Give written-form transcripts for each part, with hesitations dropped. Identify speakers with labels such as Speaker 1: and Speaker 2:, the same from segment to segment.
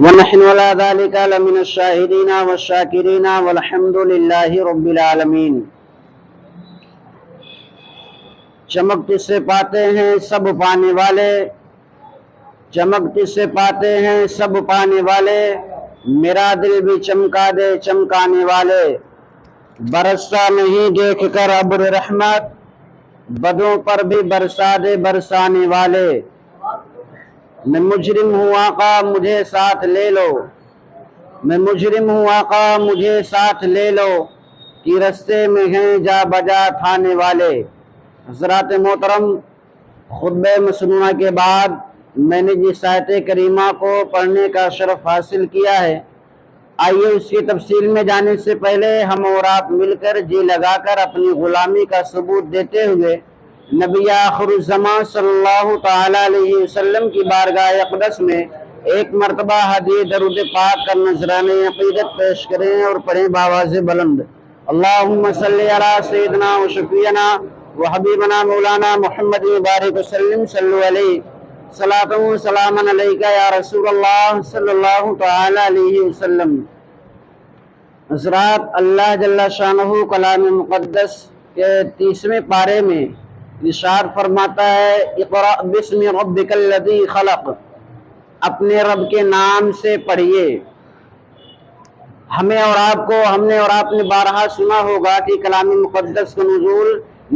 Speaker 1: ونحن على ذلك لمن الشاهدين والشاكرين والحمد لله رب العالمين۔ چمکتے سے پاتے ہیں سب پانے والے، چمکتے سے پاتے ہیں سب پانے والے، میرا دل بھی چمکا دے چمکانے والے۔ برستا نہیں دیکھ کر ابر رحمت، بدوں پر بھی برسا دے برسانے والے۔ میں مجرم ہوں آقا مجھے ساتھ لے لو، میں مجرم ہوں آقا مجھے ساتھ لے لو، کہ رستے میں ہیں جا بجا تھانے والے۔ حضرات محترم، خطبہ مسنونہ کے بعد میں نے جس آیت کریمہ کو پڑھنے کا شرف حاصل کیا ہے، آئیے اس کی تفصیل میں جانے سے پہلے ہم اور آپ مل کر جی لگا کر اپنی غلامی کا ثبوت دیتے ہوئے نبی آخر الزمان صلی اللہ تعالی علیہ وسلم کی بارگاہ اقدس میں ایک مرتبہ حدیث درود پاک کا نذرانہ عقیدت پیش کریں اور پڑھیں بآواز بلند۔ اللہم صلی علی سیدنا و شفیعنا و حبیبنا مولانا محمد مبارک وسلم صلو علیہ صلاۃ و سلام علیکہ یا رسول اللہ صلی اللہ تعالی علیہ وسلم۔ حضرات، اللہ جل شانہ کلام مقدس کے 30ویں پارے میں ارشاد فرماتا ہے، اقرأ بسم ربک الذی خلق، اپنے رب کے نام سے پڑھیے۔ ہم نے اور آپ نے بارہا سنا ہوگا کہ کلام مقدس کا نزول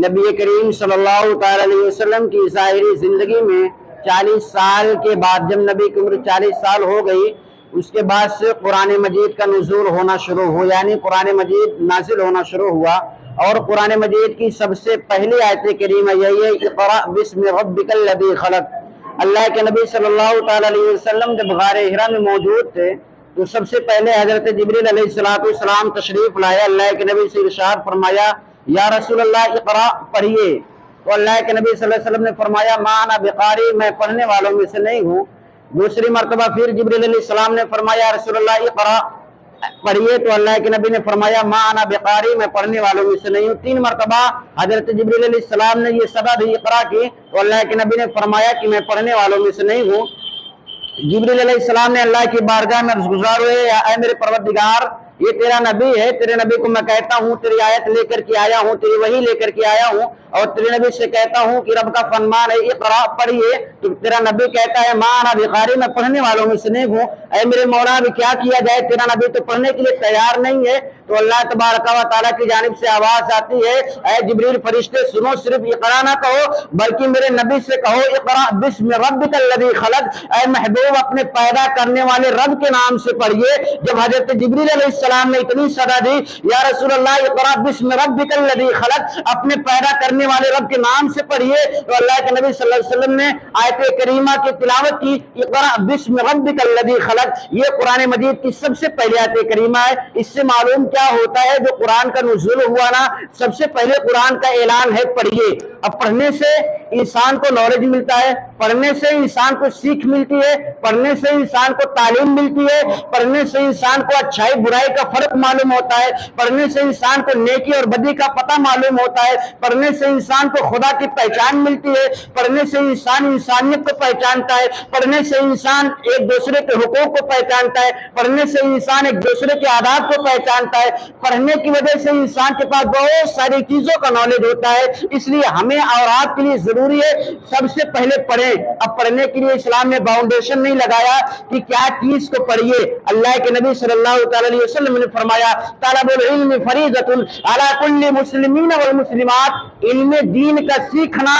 Speaker 1: نبی کریم صلی اللہ تعالی علیہ وسلم کی ظاہری زندگی میں 40 سال کے بعد، جب نبی کی عمر 40 سال ہو گئی، اس کے بعد سے قرآن مجید کا نزول ہونا شروع ہوا، یعنی قرآن مجید نازل ہونا شروع ہوا۔ اور قرآن مجید کی سب سے پہلی آیت کریمہ یہی ہے، اقرأ بسم ربک الذی خلق۔ اللہ کے نبی صلی اللہ تعالی علیہ وسلم جب غار حرا میں موجود تھے تو سب سے پہلے حضرت جبریل علیہ السلام تشریف لائے، اللہ کے نبی سے ارشاد فرمایا، یا رسول اللہ اقرأ، پڑھیے۔ تو اللہ کے نبی صلی اللہ علیہ وسلم نے فرمایا، ما انا بقاری، میں پڑھنے والوں میں سے نہیں ہوں۔ دوسری مرتبہ پھر جبریل علیہ السلام نے فرمایا، یا رسول اللہ اقرأ، پڑھیے۔ تو اللہ کے نبی نے فرمایا، ما انا بقاری، میں پڑھنے والوں میں سے نہیں ہوں۔ 3 مرتبہ حضرت جبریل علیہ السلام نے یہ صدا دی اقرأ کی، تو اللہ کے نبی نے فرمایا کہ میں پڑھنے والوں میں سے نہیں ہوں۔ جبریل علیہ السلام نے اللہ کی بارگاہ میں گزار ہوئے، اے میرے پروردگار، یہ تیرا نبی ہے، تیرے نبی کو میں کہتا ہوں تیری آیت لے کر کے آیا ہوں، تیری وحی لے کر کے آیا ہوں، اور تیرے نبی سے کہتا ہوں کہ رب کا فرمان ہے اقرأ، پڑھیے۔ تو تیرا نبی کہتا ہے، ما انا بقاری، میں پڑھنے والوں میں سے نہیں ہوں۔ اے میرے مولا، اب کیا کیا جائے، تیرا نبی تو پڑھنے کے لیے تیار نہیں ہے۔ تو اللہ تبارک و تعالیٰ کی جانب سے آواز آتی ہے، اے جبریل فرشتے سنو، صرف اقرأ نہ کہو بلکہ میرے نبی سے کہو، اقرأ بسم ربک الذی خلق، اے محبوب اپنے پیدا کرنے والے رب کے نام سے پڑھیے۔ جب حضرت جبریل علیہ السلام نے اتنی صدا دی، یا رسول اللہ اقرأ بسم ربک الذی خلق، اپنے پیدا کرنے والے رب کے نام سے پڑھیے، تو اللہ کے نبی صلی اللہ علیہ وسلم نے آیت کریمہ کی تلاوت کی، اقرأ بسم ربک الذی خلق۔ یہ قرآن مجید کی سب سے پہلی آیت کریمہ ہے۔ اس سے معلوم کیا ہوتا ہے، جو قرآن کا نزول ہوا نا، سب سے پہلے قرآن کا اعلان ہے پڑھیے۔ اب پڑھنے سے انسان کو نالج ملتا ہے، پڑھنے سے انسان کو سیکھ ملتی ہے، پڑھنے سے انسان کو تعلیم ملتی ہے، پڑھنے سے انسان کو اچھائی برائی کا فرق معلوم ہوتا ہے، پڑھنے سے انسان کو نیکی اور بدی کا پتہ معلوم ہوتا ہے، پڑھنے سے انسان کو خدا کی پہچان ملتی ہے، پڑھنے سے انسان انسانیت کو پہچانتا ہے، پڑھنے سے انسان ایک دوسرے کے حقوق کو پہچانتا ہے، پڑھنے سے انسان ایک دوسرے کے آداب کو پہچانتا ہے۔ پڑھنے کی وجہ سے انسان کے پاس بہت ساری چیزوں کا نالج ہوتا ہے۔ اس لیے ہمیں اور آپ کے لیے ضروری ہے سب سے پہلے پڑھیں۔ اب پڑھنے کے لیے اسلام نے باؤنڈیشن نہیں لگایا کہ کیا چیز کو پڑھیے۔ اللہ کے نبی صلی اللہ تعالی علیہ وسلم نے فرمایا، طلب العلم فریضۃ علی کل مسلمین والمسلمات، علم دین کا سیکھنا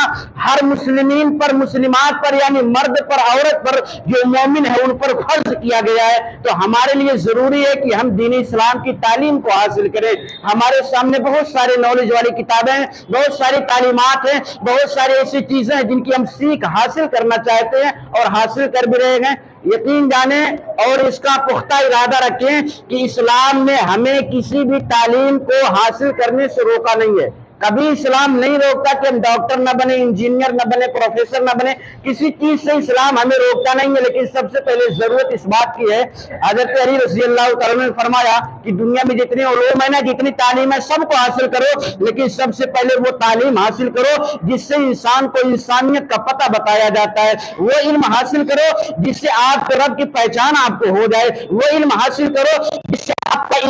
Speaker 1: ہر مسلمین پر، مسلمات پر، یعنی مرد پر، عورت پر، جو مومن ہے ان پر فرض کیا گیا ہے۔ تو ہمارے لیے ضروری ہے کہ ہم دین اسلام کی تعلیم کو حاصل کریں۔ ہمارے سامنے بہت سارے نالج والی کتابیں ہیں، بہت ساری تعلیمات ہیں، بہت ساری ایسی چیزیں ہیں جن کی ہم سیکھ حاصل کرنا چاہتے ہیں اور حاصل کر بھی رہے ہیں۔ یقین جانیں اور اس کا پختہ ارادہ رکھیں کہ اسلام نے ہمیں کسی بھی تعلیم کو حاصل کرنے سے روکا نہیں ہے۔ कभी इस्लाम नहीं रोकता कि हम डॉक्टर न बने, इंजीनियर न बने, प्रोफेसर न बने, किसी चीज से इस्लाम हमें रोकता नहीं है। लेकिन सबसे पहले जरूरत इस बात की है, हजरत अली रज़ी अल्लाह तआला ने फरमाया कि दुनिया में जितने उलूम है ना, जितनी तालीम है, सबको हासिल करो, लेकिन सबसे पहले वो तालीम हासिल करो जिससे इंसान को इंसानियत का पता बताया जाता है। वो इल्म हासिल करो जिससे आपके रब की पहचान आपको हो जाए। वो इल्म हासिल करो जिससे आपका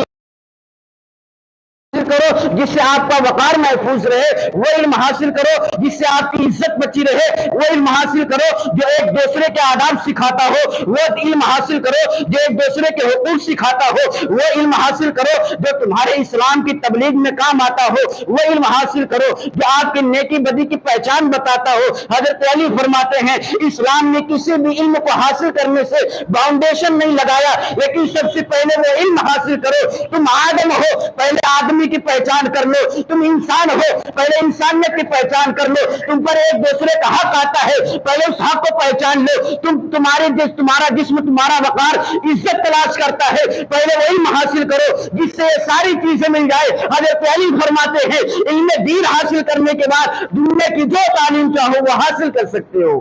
Speaker 1: करो जिससे आपका वकार महफूज रहे। वो इल्म हासिल करो जिससे आपकी इज्जत बची रहे। वो इल्म हासिल करो जो एक दूसरे के आदाब सिखाता हो। वो इल्म हासिल करो जो एक दूसरे के हुकूक सिखाता हो। वो इल्म हासिल करो जो तुम्हारे इस्लाम की तबलीग में काम आता हो। वो इल्म हासिल करो जो आपकी नेकी बदी की पहचान बताता हो। हजरत अली फरमाते हैं, इस्लाम ने किसी भी इल्म को हासिल करने से फाउंडेशन नहीं लगाया, लेकिन सबसे पहले वो इल्म हासिल करो। तुम आदम हो, पहले आदमी की पहचान कर लो। तुम इंसान हो, पहले इंसानियत की पहचान कर लो। तुम पर एक दूसरे का हक आता है, पहले उस हक को पहचान लो। तुम्हारा जिस्म, तुम्हारा वकार इज्जत तलाश करता है, पहले वही हासिल करो जिससे ये सारी चीजें मिल जाए। हजरत अली फरमाते हैं, इल्म दीन हासिल करने के बाद दुनिया की जो तालीम चाहो वो हासिल कर सकते हो।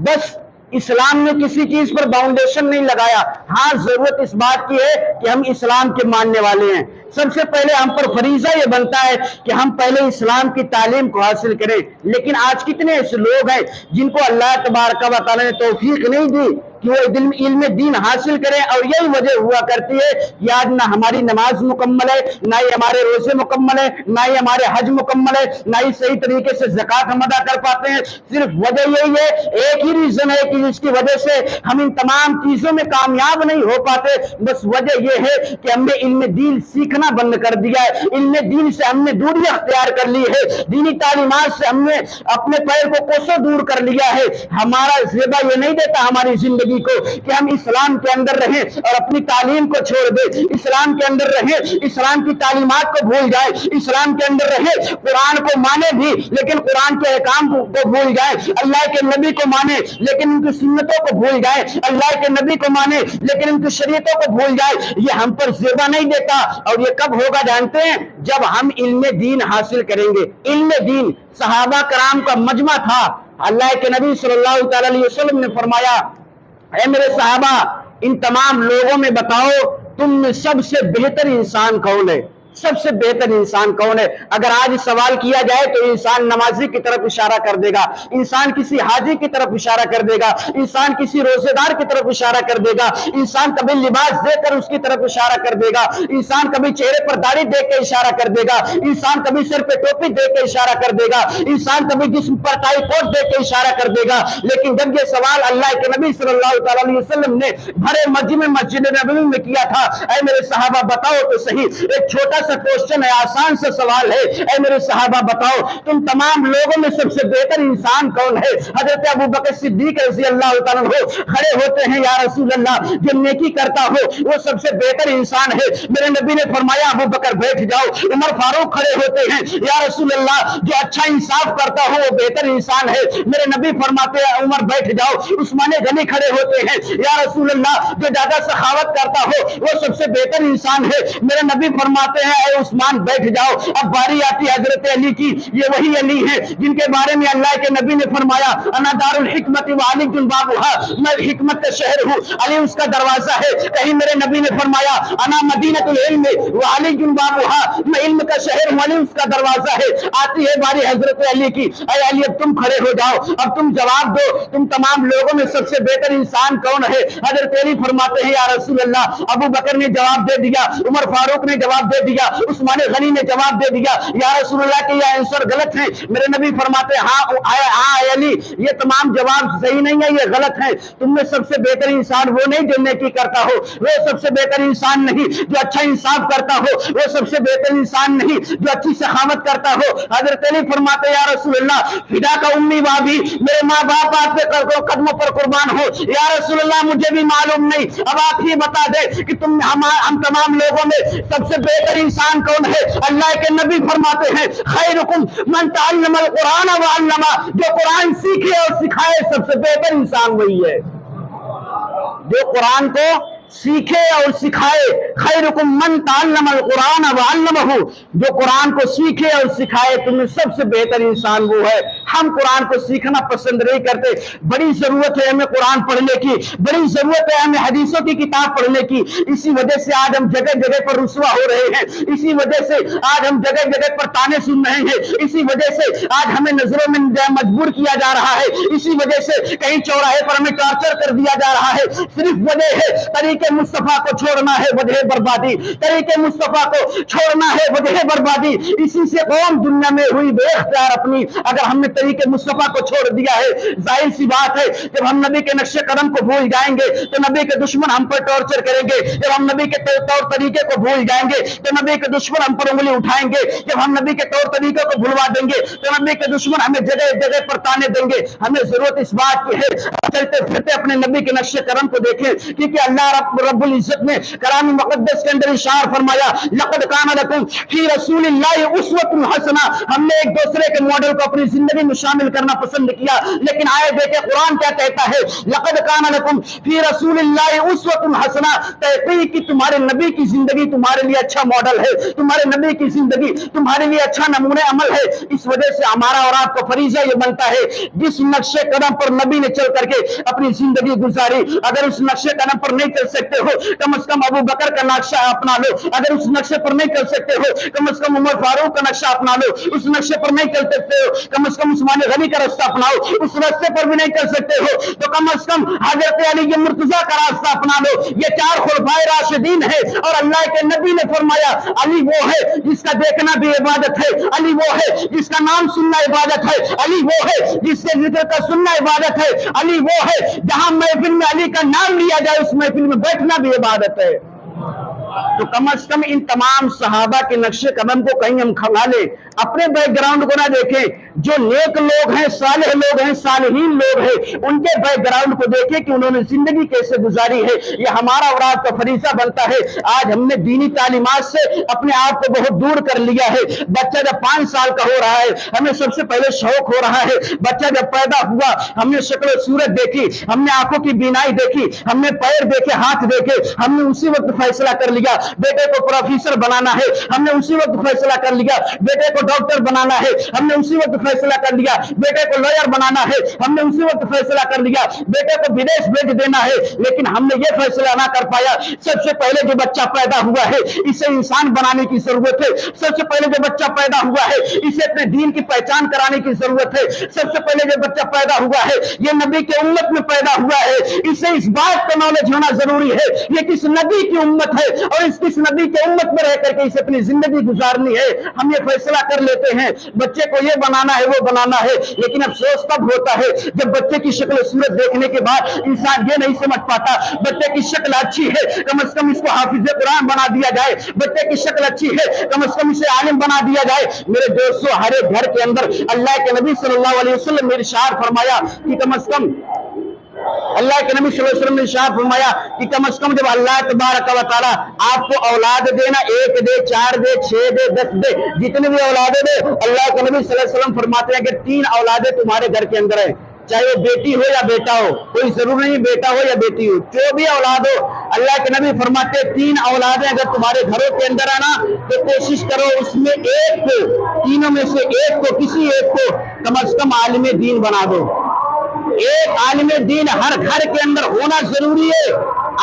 Speaker 1: बस इस्लाम ने किसी चीज पर बाउंडेशन नहीं लगाया। हाँ, जरूरत इस बात की है कि हम इस्लाम के मानने वाले हैं। सबसे पहले हम पर फरीजा ये बनता है कि हम पहले इस्लाम की तालीम को हासिल करें। लेकिन आज कितने ऐसे लोग हैं जिनको अल्लाह तबारक व तआला ने तौफीक नहीं दी कि वो इल्म दीन हासिल करें, और यही वजह हुआ करती है कि आज ना हमारी नमाज मुकम्मल है, ना ही हमारे रोजे मुकम्मल है, ना ही हमारे हज मुकम्मल है, ना ही सही तरीके से ज़कात हम अदा कर पाते हैं। सिर्फ वजह यही है, एक ही रीजन है कि जिसकी वजह से हम इन तमाम चीजों में कामयाब नहीं हो पाते। बस वजह यह है कि हमने इल्म दीन सीखना बंद कर दिया है। इल्म दीन से हमने दूरी अख्तियार कर ली है। दीनी तालीमात से हमने अपने पैर को कोसों दूर कर लिया है। हमारा ज़ेबा ये नहीं देता हमारी जिंदगी को कि हम इस्लाम के अंदर रहें और अपनी तालीम को छोड़ दें। इस्लाम के अंदर रहें, इस्लाम की तालीमात को भूल जाए, इस्लाम के अंदर रहें, कुरान को माने भी लेकिन कुरान के अहकाम को भूल जाए, अल्लाह के नबी को माने लेकिन उनकी सुन्नतों को भूल जाए, अल्लाह के नबी को माने लेकिन उनकी शरीयतों को भूल जाए। ये हम पर ज़ेबा नहीं देता। और ये कब होगा जानते हैं? जब हम इल्म दीन हासिल करेंगे। इल्म दीन सहाबा कराम का मजमा था। अल्लाह के नबी सल्लल्लाहु अलैहि वसल्लम ने फरमाया, ऐ मेरे साहबा, इन तमाम लोगों में बताओ तुम में सबसे बेहतर इंसान कौन है? सबसे बेहतर इंसान कौन है? अगर आज सवाल किया जाए तो इंसान नमाजी की तरफ इशारा कर देगा, इंसान किसी हाजी की तरफ इशारा कर देगा, इंसान किसी रोजेदार की तरफ इशारा कर देगा, इंसान कभी लिबास देकर उसकी तरफ इशारा कर देगा, इंसान कभी चेहरे पर दाढ़ी देख के इशारा कर देगा, इंसान कभी सिर पे टोपी देख के इशारा कर देगा, इंसान कभी जिस्म पर टाई कोट देख के इशारा कर देगा। लेकिन जब ये सवाल अल्लाह के नबी सल्लल्लाहु अलैहि वसल्लम ने भरे मस्जिद नबवी में किया था, ऐ मेरे सहाबा बताओ तो सही, एक छोटा सा क्वेश्चन है, आसान सा सवाल है, ऐ मेरे सहाबा बताओ तुम तमाम लोगों में सबसे बेहतर इंसान कौन है? हजरत अबू बकर सिद्दीक रज़ी अल्लाह तआला अन्हु खड़े होते हैं, या रसूल अल्लाह, जो नेकी करता हो वो सबसे बेहतर इंसान है। मेरे नबी ने फरमाया अबू बकर बैठ जाओ। उमर फारूक खड़े होते हैं, या रसूल अल्लाह, जो अच्छा इंसाफ करता हो वो बेहतर इंसान है। मेरे नबी फरमाते हैं उमर बैठ जाओ। उस्मान गनी खड़े होते हैं, या रसूल अल्लाह, जो ज्यादा सखावत करता हो वो सबसे बेहतर इंसान है। मेरे नबी फरमाते हैं ऐ उस्मान बैठ जाओ। अब बारी आती है हजरत अली की। ये वही अली है जिनके बारे में अल्लाह के नबी ने फरमाया, अना दारुल हिकमत व अली बाबुहा, मैं हिकमत का शहर हूँ, अली उसका दरवाजा है। कहीं मेरे नबी ने फरमाया अना मदीनतुल इल्म व अली बाबुहा, मैं इल्म का शहर हूँ, अली उसका दरवाजा है। आती है बारी हजरत अली की, ऐ अली अब तुम खड़े हो जाओ, अब तुम जवाब दो, तुम तमाम लोगों में सबसे बेहतर इंसान कौन है? हजरत अली फरमाते हैं, या रसूल अल्लाह, अबू बकर ने जवाब दे दिया, उमर फारूक ने जवाब दे दिया, उस्मान गनी ने जवाब दे दिया, या रसूल अल्लाह के ये आंसर गलत है। मेरे नबी फरमाते हैं हाँ अली, ये तमाम जवाब सही नहीं है, ये गलत है। तुम में सबसे बेहतर इंसान वो नहीं जो नेकी करता हो, वो सबसे बेहतर इंसान नहीं जो अच्छा इंसाफ करता हो, वो सबसे बेहतर इंसान नहीं जो अच्छी सखावत करता हो। हजरत अली फरमाते हैं, या रसूल अल्लाह, फिदा का उम्मी बाबी, मेरे माँ बाप आपके कदमों पर कुर्बान हो। या रसूल अल्लाह, मुझे भी मालूम नहीं, अब आप ही बता दे कि हम तमाम लोगों में सबसे बेहतर इंसान कौन है? अल्लाह के नबी फरमाते हैं, खैरुकुम मन तअल्लमल कुरान व अल्लमा, जो कुरान सीखे और सिखाए सबसे बेहतर इंसान वही है। जो कुरान को सीखे और सिखाए। खैरुकुम मन तअल्लमल कुरान व अल्लमहु, जो कुरान को सीखे और सिखाए, तुम्हें सबसे बेहतर इंसान वो है। हम कुरान को सीखना पसंद नहीं करते। बड़ी जरूरत है हमें कुरान पढ़ने की, बड़ी जरूरत है हमें हदीसों की किताब पढ़ने की। इसी वजह से आज हम जगह जगह पर रुसवा हो रहे हैं, इसी वजह से आज हम जगह जगह पर ताने सुन रहे हैं, इसी वजह से आज हमें नजरों में मजबूर किया जा रहा है, इसी वजह से कहीं चौराहे पर हमें टॉर्चर कर दिया जा रहा है। सिर्फ वजह है तरीके मुस्तफा को छोड़ना है वजह बर्बादी, तरीके मुस्तफा को छोड़ना है वजह बर्बादी। इसी से कौम दुनिया में हुई बेख्तियार अपनी। अगर हमने तरीके मुस्तफा को छोड़ दिया है, जाहिर सी बात है जब हम नबी के नक्शे कदम को भूल जाएंगे तो नबी के दुश्मन हम पर टॉर्चर करेंगे। जब हम नबी के तौर तरीके को भूल जाएंगे तो नबी के दुश्मन हम पर उंगली उठाएंगे। जब हम नबी के तौर तरीके को भुलवा देंगे तो नबी के दुश्मन हमें जगह जगह पर ताने देंगे। हमें जरूरत इस बात की है चलते फिरते अपने नबी के नक्शे कदम को देखें, क्योंकि अल्लाह रब्बुल इज्जत ने कलाम मुक़द्दस के अंदर इशार फरमाया, लक़द कान लकुम फी रसूलिल्लाहि उस्वतुन हसना। हमने एक दूसरे के मॉडल को अपनी जिंदगी में शामिल करना पसंद किया, लेकिन आए देखे कुरान क्या कहता है, लक़द कान लकुम फी रसूलिल्लाहि उस्वतुन हसना। तहक़ीक़ कि तुम्हारे नबी की जिंदगी तुम्हारे लिए अच्छा मॉडल है, तुम्हारे नबी की जिंदगी तुम्हारे लिए अच्छा नमूने अमल है। इस वजह से हमारा और आपका फरीजा ये बनता है, जिस नक्शे कदम पर नबी ने चल करके अपनी जिंदगी गुजारी, अगर उस नक्शे कदम पर नहीं चल सकते हो कम से कम अबू बकर का नक्शा अपना लो। अगर उस नक्शे पर नहीं चल सकते हो कम से कम उमर फारूक का नक्शा अपना लो। उस नक्शे पर नहीं चल सकते हो कम से कम उस्मान गनी का रास्ता अपनाओ। उस रास्ते पर भी नहीं चल सकते हो तो कम से कम हजरत अली मुर्तजा का रास्ता अपना लो। ये चार खुलफाए राशिदीन है और अल्लाह के नबी ने फरमाया अली वो है जिसका देखना भी इबादत है, अली वो है जिसका नाम सुनना इबादत है, अली वो है जिसके जिक्र का सुनना इबादत है, अली वो है जहां महफिल में अली का नाम लिया जाए उस महफिल में बैठना भी इबादत है। तो कम से कम इन तमाम सहाबा के नक्शे कदम को कहीं हम खंगा ले, अपने बैकग्राउंड को ना देखें। जो नेक लोग हैं, सालेह लोग हैं, सालेहीन लोग हैं, उनके बैकग्राउंड को देखें कि उन्होंने जिंदगी कैसे गुजारी है। ये हमारा और आपका फरीजा बनता है। आज हमने दीनी तालीमात से अपने आप को बहुत दूर कर लिया है। बच्चा जब 5 साल का हो रहा है हमें सबसे पहले शौक हो रहा है। बच्चा जब पैदा हुआ हमने शक्ल सूरत देखी, हमने आंखों की बीनाई देखी, हमने पैर देखे, हाथ देखे, हमने उसी वक्त फैसला कर लिया बेटे को प्रोफेसर बनाना है, हमने उसी वक्त फैसला कर लिया बेटे को डॉक्टर बनाना है, हमने उसी वक्त फैसला कर लिया बेटे को लॉयर बनाना है, हमने उसी वक्त फैसला कर लिया बेटे को विदेश भेज देना है। लेकिन हमने ये फैसला ना कर पाया सबसे पहले जो बच्चा पैदा हुआ है इसे इंसान बनाने की जरूरत है। सबसे पहले जो बच्चा पैदा हुआ है इसे अपने दीन की पहचान कराने की जरूरत है। सबसे पहले जो बच्चा पैदा हुआ है ये नबी के उम्मत में पैदा हुआ है, इसे इस बात का नॉलेज होना जरूरी है ये किस नबी की उम्मत है और इस नबी के उम्मत में रह करके इसे अपनी जिंदगी गुजारनी है। हम ये फैसला कर लेते हैं बच्चे को ये बनाना है वो बनाना है, लेकिन अफसोस तब होता है जब बच्चे की शक्ल सूरत देखने के बाद इंसान ये नहीं समझ पाता बच्चे की शक्ल अच्छी है कम से कम इसको हाफिज कुरान बना दिया जाए, बच्चे की शक्ल अच्छी है कम से कम इसे आलिम बना दिया जाए। मेरे दोस्तों हर एक घर के अंदर अल्लाह के नबी सल्लल्लाहु अलैहि वसल्लम ने इरशाद फरमाया कि कम से कम अल्लाह के नबी सल्लल्लाहु अलैहि वसल्लम ने इरशाद फरमाया कि कम से कम जब अल्लाह तबारक व तआला आपको औलाद देना 1 दे 4 दे 6 दे 10 दे जितने भी औलादे दे, अल्लाह के नबी सल्लल्लाहु अलैहि वसल्लम फरमाते हैं कि 3 औलादे तुम्हारे घर के अंदर है, चाहे वो बेटी हो या बेटा हो, कोई जरूरी नहीं बेटा हो या बेटी हो, जो भी औलाद हो। अल्लाह के नबी फरमाते 3 औलादें अगर तुम्हारे घरों के अंदर आना तो कोशिश करो उसमें एक को, तीनों में से एक को, किसी एक को कम से कम आलिम दीन बना दो। एक आलिम दीन हर घर के अंदर होना जरूरी है।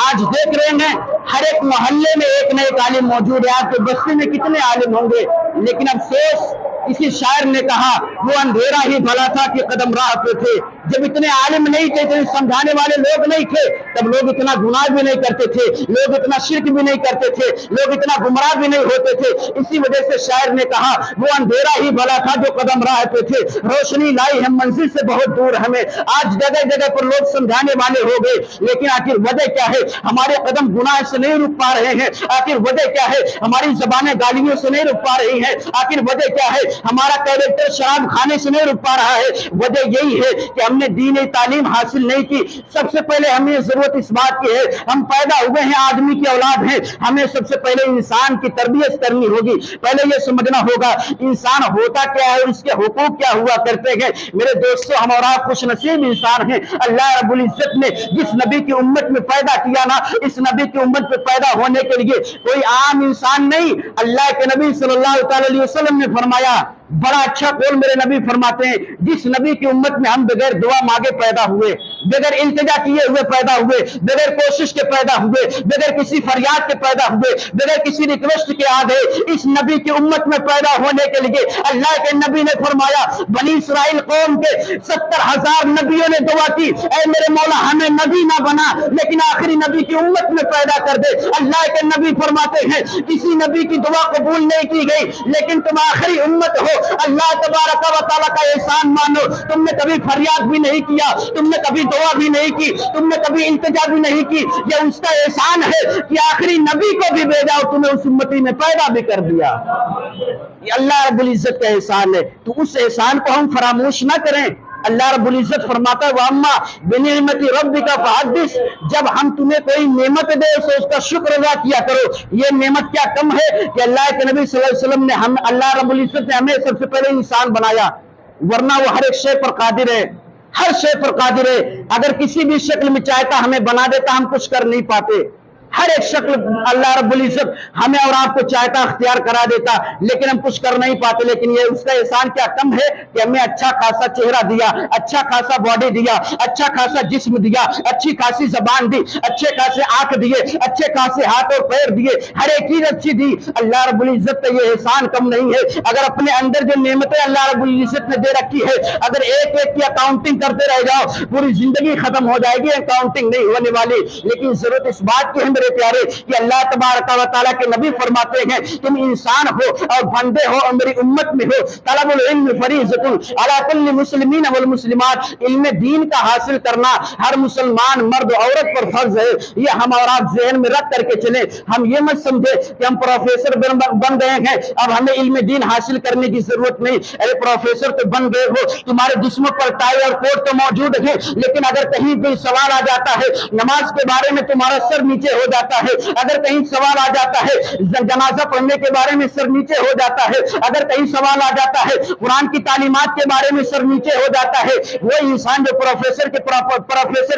Speaker 1: आज देख रहे हैं हर एक मोहल्ले में एक न एक आलिम मौजूद है। आपके बस्ती में कितने आलिम होंगे, लेकिन अफसोस किसी शायर ने कहा वो अंधेरा ही भला था कि कदम राह पे थे। जब इतने आलिम नहीं थे, इतने समझाने वाले लोग नहीं थे, तब लोग इतना गुनाह भी नहीं करते थे, लोग इतना शिर्क भी नहीं करते थे, लोग इतना गुमराह भी नहीं होते थे। इसी वजह से शायर ने कहा वो अंधेरा ही भला था जो कदम राह पे थे, रोशनी लाई है मंजिल से बहुत दूर हमें। आज जगह जगह पर लोग समझाने वाले हो गए, लेकिन आखिर वजह क्या है? हमारे कदम गुनाह से नहीं रुक पा रहे हैं। आखिर वजह क्या है? हमारी जबानें गालियों से नहीं रुक पा रही हैं। आखिर वजह क्या है? हमारा कैरेक्टर शराब खाने से नहीं रुक पा रहा है। वजह यही है कि
Speaker 2: हमने दीन तालीम हासिल नहीं की। सबसे पहले हमें जरूरत इस बात की है, हम पैदा हुए हैं, आदमी की औलाद है, हमें सबसे पहले इंसान की तरबियत करनी होगी। पहले ये समझना होगा इंसान होता क्या है और इसके हुकूक क्या हुआ करते हैं। मेरे दोस्तों, हम और आप खुश नसीब इंसान हैं। अल्लाह रब्बुल इज्जत ने जिस नबी की उम्मत में पैदा किया ना, इस नबी की उम्मत में पैदा होने के लिए कोई आम इंसान नहीं, अल्लाह के नबी सल्लल्लाहु अलैहि वसल्लम ने फरमाया, बड़ा अच्छा कौल मेरे नबी फरमाते हैं, जिस नबी की उम्मत में हम बगैर दुआ मांगे पैदा हुए, बगैर इल्तिजा किए हुए पैदा हुए, बगैर कोशिश के पैदा हुए, बगैर किसी फरियाद के पैदा हुए, बगैर किसी रिक्वेस्ट के आ गए, इस नबी की उम्मत में पैदा होने के लिए अल्लाह के नबी ने फरमाया, बनी इस्राइल कौम के 70,000 नबियों ने दुआ की, ऐ मेरे मौला हमें नबी ना बना, लेकिन आखिरी नबी की उम्मत में पैदा कर दे। अल्लाह के नबी फरमाते हैं, किसी नबी की दुआ कबूल नहीं की गई, लेकिन तुम आखिरी उम्मत हो, अल्लाह तबारक व तआला का एहसान मानो। तुमने कभी फरियाद भी नहीं किया, तुमने कभी दुआ भी नहीं की, तुमने कभी इंतजार भी नहीं की, ये उसका एहसान है कि आखिरी नबी को भी भेजा और तुम्हें उस उम्मती में पैदा भी कर दिया। ये अल्लाह रब्बुल इज्जत का एहसान है, तो उस एहसान को हम फरामोश ना करें। अल्लाह रब्बुल इज्जत फरमाता है, वअम्मा बिनिअमति रब्बिका फहद्दिस, जब हम तुम्हें कोई नेमत दे तो उसका शुक्र अदा किया करो। ये नेमत क्या कम है कि अल्लाह के नबी सल्लल्लाहु अलैहि वसल्लम ने हम अल्लाह रब्बुल इज्जत ने हमें सबसे पहले इंसान बनाया, वरना वो हर एक शे पर कादिर है, हर शे पर कादिर है। अगर किसी भी शक्ल में चाहता हमें बना देता, हम कुछ कर नहीं पाते। हर एक शक्ल अल्लाह रब्बुल इज्जत हमें और आपको चाहता अख्तियार करा देता, लेकिन हम कुछ कर नहीं पाते। लेकिन ये उसका एहसान क्या कम है कि हमें अच्छा खासा चेहरा दिया, अच्छा खासा बॉडी दिया, अच्छा खासा जिस्म दिया, अच्छी खासी जबान दी, अच्छे खासे आंख दिए, अच्छे खासे हाथ और पैर दिए, हर एक चीज अच्छी दी। अल्लाह रब्बुल इज्जत का ये एहसान कम नहीं है। अगर अपने अंदर जो नेमतें अल्लाह रब्बुल इज्जत ने दे रखी है, अगर एक एक की अकाउंटिंग करते रह जाओ, पूरी जिंदगी खत्म हो जाएगी, अकाउंटिंग नहीं होने वाली। लेकिन जरूरत इस बात की है मेरे प्यारे कि अल्लाह तबारक व तआला के नबी फरमाते हैं, तुम इंसान हो और बंदे हो और मेरी उम्मत में हो। तलबुल इल्म फरीज़तुन अला कुल्लि मुस्लिमीन वल मुस्लिमात, इल्म दीन का हासिल करना हर मुसलमान मर्द औरत पर फर्ज है। ये हम और आप ज़हन में रख करके चले। हम ये मत समझे कि हम प्रोफेसर बन गए हैं, अब हमें इल्म दीन हासिल करने की जरूरत नहीं। अरे प्रोफेसर तो बन गए हो, तुम्हारे जिस्म पर टाई और कोट तो मौजूद है, लेकिन अगर कहीं कोई सवाल आ जाता है नमाज के बारे में, तुम्हारा सर नीचे हो जाता है। अगर कहीं सवाल आ जाता है जनाजा पढ़ने के बारे में, सर नीचे हो जाता है। अगर कहीं सवाल आ जाता है कुरान की तालीमात के बारे में, सर नीचे हो जाता है। वो इंसान जो प्रोफेसर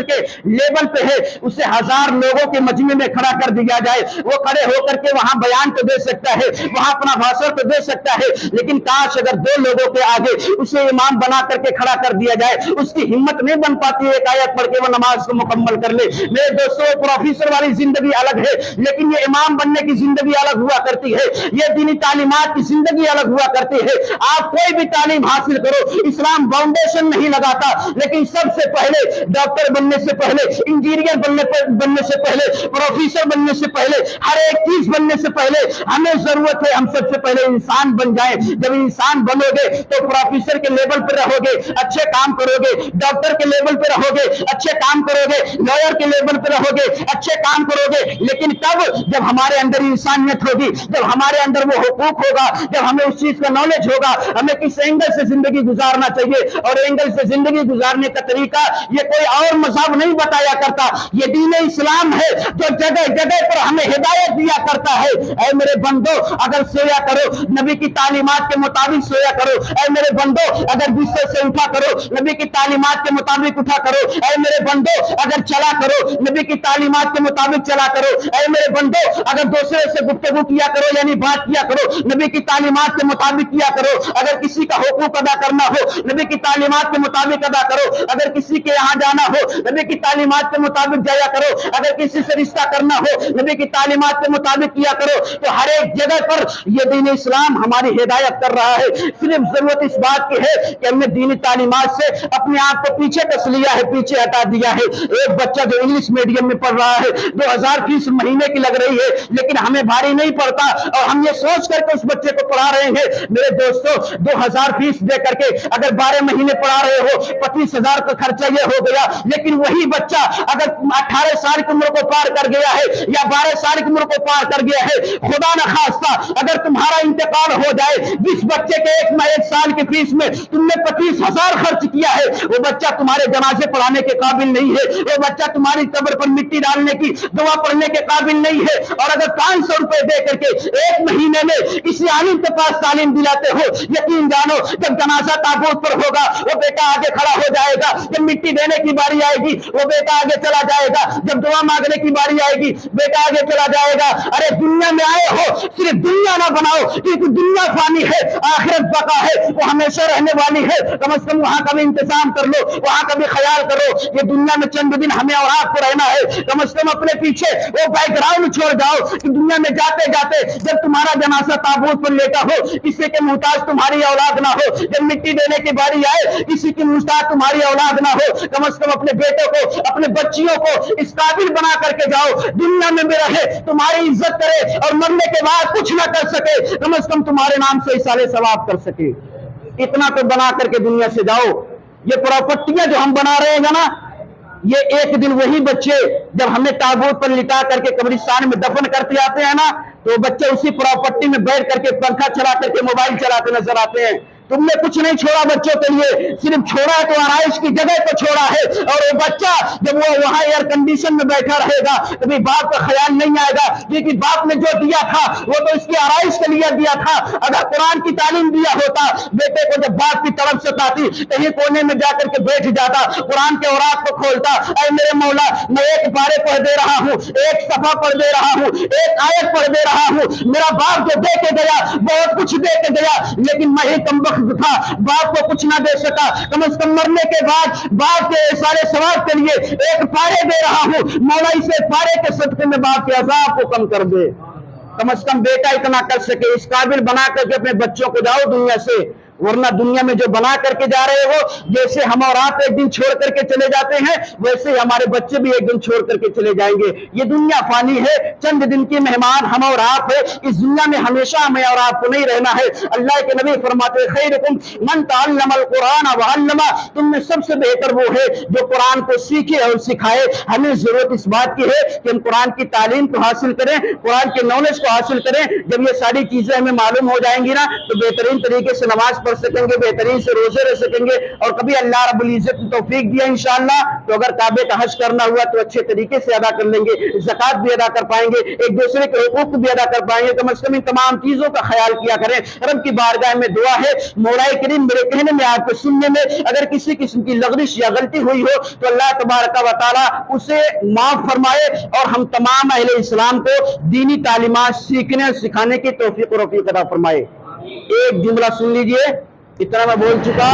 Speaker 2: के लेवल पे है, उसे 1000 लोगों के मजमे में खड़ा कर दिया जाए, वो खड़े होकर के वहां बयान तो दे सकता है, वहां अपना भाषण तो दे सकता है, लेकिन काश अगर 2 लोगों के आगे उसे इमाम बना करके खड़ा कर दिया जाए, उसकी हिम्मत नहीं बन पाती है एक आयत पढ़ के वो नमाज को मुकम्मल कर ले। मेरे दोस्तों, प्रोफेसर वाली जिंदगी अलग है, लेकिन ये इमाम बनने की जिंदगी अलग हुआ करती है, ये दीनी तालीमात की जिंदगी अलग हुआ करती है। आप कोई भी तालीम हासिल करो, इस्लाम फाउंडेशन नहीं लगाता, लेकिन सबसे पहले डॉक्टर बनने से पहले, इंजीनियर बनने से पहले, प्रोफेसर बनने से पहले, हर एक चीज बनने से पहले हमें जरूरत है हम सबसे पहले इंसान बन जाएं। जब इंसान बनोगे तो प्रोफेसर के लेवल पर रहोगे, अच्छे काम करोगे, डॉक्टर के लेवल पर रहोगे, अच्छे काम करोगे, लॉयर के लेवल पर रहोगे, अच्छे काम करोगे। लेकिन तब जब हमारे अंदर इंसानियत होगी, जब हमारे अंदर वो हुकूक होगा, जब हमें उस चीज का नॉलेज होगा, हमें किस एंगल से जिंदगी गुजारना चाहिए और एंगल से जिंदगी गुजारने का तरीका ये कोई और मजहब नहीं बताया करता, ये दीन इस्लाम है जो जगह जगह पर हमें हिदायत दिया करता है। ऐ मेरे बंदो, अगर सोया करो नबी की तालीमात के मुताबिक सोया करो। ऐ मेरे बंदो, अगर बिस्तर से उठा करो नबी की तालीमात के मुताबिक उठा करो। ऐ मेरे बंदो, अगर चला करो नबी की तालीमात के मुताबिक चला करो। ऐ मेरे बंदो, अगर दूसरे से गुफ्तगू किया करो यानी बात किया करो, नबी की तालीमात के मुताबिक किया करो। अगर किसी का हुकूक अदा करना हो नबी की तालीमात के मुताबिक अदा करो। अगर किसी के यहाँ जाना हो नबी की तालीमात के मुताबिक जाया करो। अगर किसी से रिश्ता करना हो नबी की तालीमात के मुताबिक किया करो। तो हर एक जगह पर यह दीन इस्लाम हमारी हिदायत कर रहा है। सिर्फ जरूरत इस बात की है कि हमने दीनी तालीमात से अपने आप को पीछे कस लिया है, पीछे हटा दिया है। एक बच्चा जो इंग्लिश मीडियम में पढ़ रहा है, 2000 फीस महीने की लग रही है, लेकिन हमें भारी नहीं पड़ता और हम ये सोच करके उस बच्चे को पढ़ा रहे हैं। मेरे दोस्तों, 2000 फीस दे करके अगर 12 महीने पढ़ा रहे हो, 25,000 का खर्चा ये हो गया। लेकिन वही बच्चा अगर 18 साल की उम्र को पार कर गया है या 12 साल की उम्र को پار کر گیا ہے. خدا نہ خواستہ اگر تمہارا انتقال ہو جائے, جس بچے کے ایک سال کی فیس میں تم نے 25,000 خرچ کیا ہے, وہ بچہ تمہارے جنازے پڑھانے کے قابل نہیں ہے, وہ بچہ تمہاری قبر پر مٹی ڈالنے کی دعا پڑھنے کے قابل نہیں ہے. اور اگر 500 روپے دے کر کے ایک مہینے میں کسی عالم کے پاس تعلیم دلاتے ہو, یقین جانو جب جنازہ تابوت پر ہوگا وہ بیٹا آگے کھڑا ہو جائے گا, جب مٹی دینے کی باری آئے گی وہ بیٹا آگے چلا جائے گا, جب دعا مانگنے کی باری آئے گی بیٹا آگے چلا جائے گا. ارے دنیا میں آئے ہو صرف دنیا نہ بناؤ, کیونکہ دنیا فانی ہے, آخرت بقا ہے, وہ ہمیشہ رہنے والی ہے. کم از کم وہاں کا بھی انتظام کر لو, وہاں کا بھی خیال کرو. یہ دنیا میں چند دن ہمیں اور آپ کو رہنا ہے, کم از کم اپنے پیچھے وہ بیک گراؤنڈ چھوڑ جاؤ کہ دنیا میں جاتے جاتے جب تمہارا جنازہ تابوت پر لیٹا ہو کسی کے محتاج تمہاری اولاد نہ ہو, جب مٹی دینے کی باری آئے کسی کی محتاج تمہاری اولاد نہ ہو, کم از کم اپنے بیٹوں کو اپنے بچیوں کو اس قابل بنا کر کے جاؤ دنیا میں بھی رہے, تمہاری عزت کرے اور مرنے کے بعد کچھ نہ کر سکے, کم از کم تمہارے نام سے اصالے ثواب کر سکے. اتنا تو بنا کر کے دنیا سے جاؤ. یہ پراپرٹیاں جو ہم بنا رہے ہیں نا, یہ ایک دن وہی بچے جب ہمیں تابوت پر لٹا کر کے قبرستان میں دفن کرتے آتے ہیں نا, تو بچے اسی پراپرٹی میں بیٹھ کر کے پنکھا چلا کر کے موبائل چلاتے نظر آتے ہیں. تم نے کچھ نہیں چھوڑا بچوں کے لیے, صرف چھوڑا تو آرائش کی جگہ کو چھوڑا ہے. اور وہ بچہ جب وہ وہاں ایئر کنڈیشن میں بیٹھا رہے گا کبھی باپ کا خیال نہیں آئے گا, کیونکہ باپ نے جو دیا تھا وہ تو اس کی آرائش کے لیے دیا تھا. اگر قرآن کی تعلیم دیا ہوتا بیٹے کو, جب باپ کی طرف سے آتی کہیں کونے میں جا کر کے بیٹھ جاتا, قرآن کے اوراق کو کھولتا, اے میرے مولا میں ایک پارے پڑھ دے رہا ہوں, ایک صفحہ پڑھ دے رہا ہوں, ایک آیت پڑھ دے رہا ہوں, میرا باپ جو دے کے گیا بہت کچھ دے کے گیا, لیکن میں ہی کمبخت تھا, باپ کو کچھ نہ دے سکا. کم از کم مرنے کے بعد باپ کے سارے ثواب کے لیے ایک پارے دے رہا ہوں, مولا اسے پارے کے صدقے میں باپ کے عذاب کو کم کر دے. کم از کم بیٹا اتنا کر سکے, اس قابل بنا کر کے اپنے بچوں کو جاؤ دنیا سے. ورنہ دنیا میں جو بنا کر کے جا رہے ہو, جیسے ہم اور آپ ایک دن چھوڑ کر کے چلے جاتے ہیں ویسے ہی ہمارے بچے بھی ایک دن چھوڑ کر کے چلے جائیں گے. یہ دنیا فانی ہے, چند دن کے مہمان ہم اور آپ ہے, اس دنیا میں ہمیشہ ہمیں اور آپ کو نہیں رہنا ہے. اللہ کے نبی فرماتے خیرکم من تعلم القرآن وعلمہ, تم میں سب سے بہتر وہ ہے جو قرآن کو سیکھے اور سکھائے. ہمیں ضرورت اس بات کی ہے کہ ہم قرآن کی تعلیم کو حاصل کریں, قرآن کے نالج کو حاصل کریں. جب یہ ساری چیزیں ہمیں معلوم ہو جائیں گی نا تو بہترین طریقے سے نماز پڑھ سکیں گے, بہترین سے روزے رہ سکیں گے. اور کبھی اللہ رب العزت نے توفیق دیا انشاءاللہ تو اگر کعبے کا حج کرنا ہوا تو اچھے طریقے سے ادا کر لیں گے, زکوٰۃ بھی ادا کر پائیں گے, ایک دوسرے کے حقوق بھی ادا کر پائیں گے. کم از کم ان تمام چیزوں کا خیال کیا کریں. رب کی بارگاہ میں دعا ہے, مولا کریم میرے کہنے میں آپ کو سننے میں اگر کسی قسم کی لغزش یا غلطی ہوئی ہو تو اللہ تبارک و تعالی اسے معاف فرمائے اور ہم تمام اہل اسلام کو دینی تعلیمات سیکھنے اور سکھانے کی توفیق و رفیق عطا فرمائے. ایک جملہ سن لیجئے, اتنا میں بول چکا.